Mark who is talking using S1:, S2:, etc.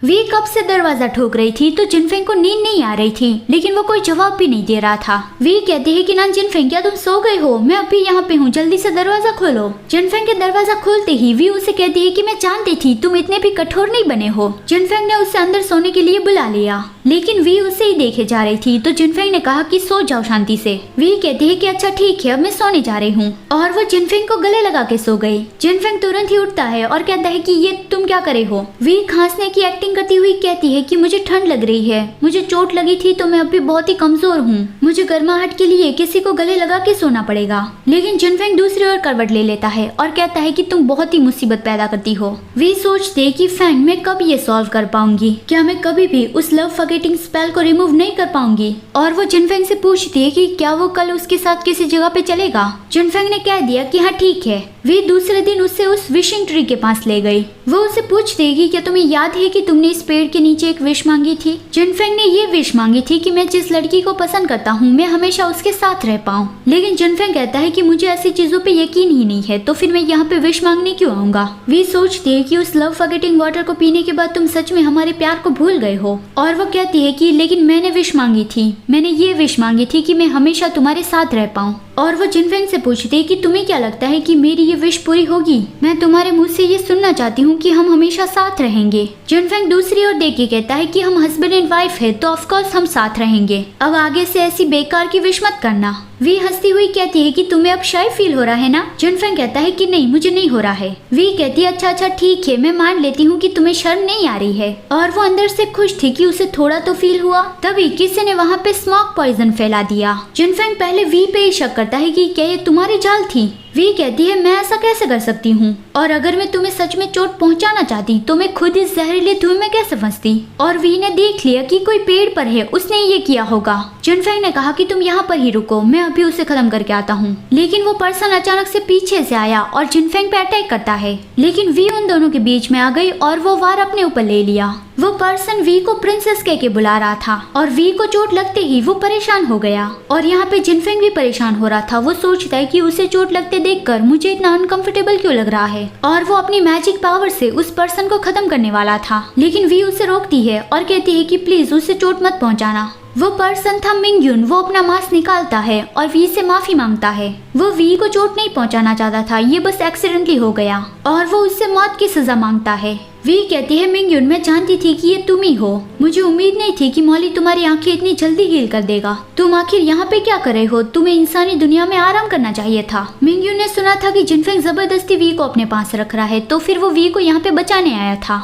S1: We कब से दरवाजा ठोक रही थी तो जिनफेंग को नींद नहीं आ रही थी, लेकिन वो कोई जवाब भी नहीं दे रहा था। वी कहती है कि ना जिनफेंग, क्या तुम सो गए हो? मैं अभी यहाँ पे हूँ, जल्दी से दरवाजा खोलो। जिनफेंग के दरवाजा खोलते ही वी उसे कहती है कि मैं जानती थी तुम इतने भी कठोर नहीं बने हो। जिनफेंग ने उसे अंदर सोने के लिए बुला लिया, लेकिन वी उसे ही देखे जा रही थी, तो जिनफेंग ने कहा कि सो जाओ शांति से। वी कहती है कि अच्छा ठीक है, अब मैं सोने जा रही हूँ, और वो जिनफेंग को गले लगा के सो गई। जिनफेंग तुरंत ही उठता है और कहता है कि ये तुम क्या करे हो? वी खांसने की एक्टिंग करती हुई कहती है कि मुझे ठंड लग रही है, मुझे चोट लगी थी तो मैं अभी बहुत ही कमजोर हूँ, मुझे गर्माहट के लिए किसी को गले लगा के सोना पड़ेगा। लेकिन जिनफेंग दूसरी ओर करवट ले लेता है और कहता है कि तुम बहुत ही मुसीबत पैदा करती हो। वी सोचते है कि फैंग, मैं कब ये सॉल्व कर पाऊंगी? क्या मैं कभी भी उस लव फॉरगेटिंग स्पेल को रिमूव नहीं कर पाऊंगी? और वो जिनफेंग से पूछती है कि क्या वो कल उसके साथ किसी जगह पे चलेगा। जिनफेंग ने कह दिया कि हाँ ठीक है। वे दूसरे दिन उससे उस विशिंग ट्री के पास ले गई। वो उसे पूछती है कि क्या तुम्हें याद है कि तुमने इस पेड़ के नीचे एक विश मांगी थी? जिनफेंग ने ये विश मांगी थी कि मैं जिस लड़की को पसंद करता हूँ मैं हमेशा उसके साथ रह पाऊँ। लेकिन जिनफेंग कहता है कि मुझे ऐसी चीजों पे यकीन ही नहीं है, तो फिर मैं यहाँ पे विश मांगने क्यों आऊंगा? वे सोचती है कि उस लव फॉरगेटिंग वाटर को पीने के बाद तुम सच में हमारे प्यार को भूल गए हो। और वो कहती है कि लेकिन मैंने विश मांगी थी, मैंने ये विश मांगी थी कि मैं हमेशा तुम्हारे साथ रह पाऊँ। और वो जिनफेंग से पूछती है कि तुम्हें क्या लगता है कि मेरी ये विश पूरी होगी? मैं तुम्हारे मुंह से ये सुनना चाहती हूँ कि हम हमेशा साथ रहेंगे। जिनफेंग दूसरी ओर देख के कहता है कि हम हस्बैंड एंड वाइफ है तो ऑफकोर्स हम साथ रहेंगे, अब आगे से ऐसी बेकार की विश मत करना। वी हंसती हुई कहती है कि तुम्हें अब शाय फील हो रहा है ना? जिनफेंग कहता है कि नहीं, मुझे नहीं हो रहा है। वी कहती है अच्छा ठीक है, मैं मान लेती हूँ कि तुम्हें शर्म नहीं आ रही है। और वो अंदर से खुश थी कि उसे थोड़ा तो फील हुआ। तभी किसी ने वहाँ पे स्मोक पॉइजन फैला दिया। जिनफेंग पहले वी पे ही शक करता है कि क्या ये तुम्हारी चाल थी? वी कहती है मैं ऐसा कैसे कर सकती हूँ, और अगर मैं तुम्हें सच में चोट पहुँचाना चाहती तो मैं खुद इस जहरीले धुएं में कैसे फंसती? और वी ने देख लिया कि कोई पेड़ पर है, उसने ये किया होगा। जिनफेंग ने कहा कि तुम यहाँ पर ही रुको, मैं अभी उसे खत्म करके आता हूँ। लेकिन वो पर्सन अचानक से पीछे से आया और जिनफेंग पे अटैक करता है, लेकिन वी उन दोनों के बीच में आ गई और वो वार अपने ऊपर ले लिया। वो पर्सन वी को प्रिंसेस कह के बुला रहा था, और वी को चोट लगते ही वो परेशान हो गया। और यहाँ पे जिनफेंग भी परेशान हो रहा था। वो सोचता है कि उसे चोट लगते देखकर मुझे इतना अनकंफर्टेबल क्यों लग रहा है, और वो अपनी मैजिक पावर से उस पर्सन को खत्म करने वाला था। लेकिन वी उसे रोकती है और कहती है कि प्लीज उसे चोट मत पहुँचाना। वो पर्सन था मिंगयुन। वो अपना मास्क निकालता है और वी से माफी मांगता है। वो वी को चोट नहीं पहुंचाना चाहता था, ये बस एक्सीडेंटली हो गया, और वो उससे मौत की सजा मांगता है। वी कहती है मिंगयुन, मैं जानती थी कि ये तुम ही हो, मुझे उम्मीद नहीं थी कि मॉली तुम्हारी आंखें इतनी जल्दी हील कर देगा। तुम आखिर यहाँ पे क्या कर रहे हो? तुम्हें इंसानी दुनिया में आराम करना चाहिए था। मिंगयुन ने सुना था कि जिनफेंग जबरदस्ती वी को अपने पास रख रहा है, तो फिर वो वी को यहाँ पे बचाने आया था।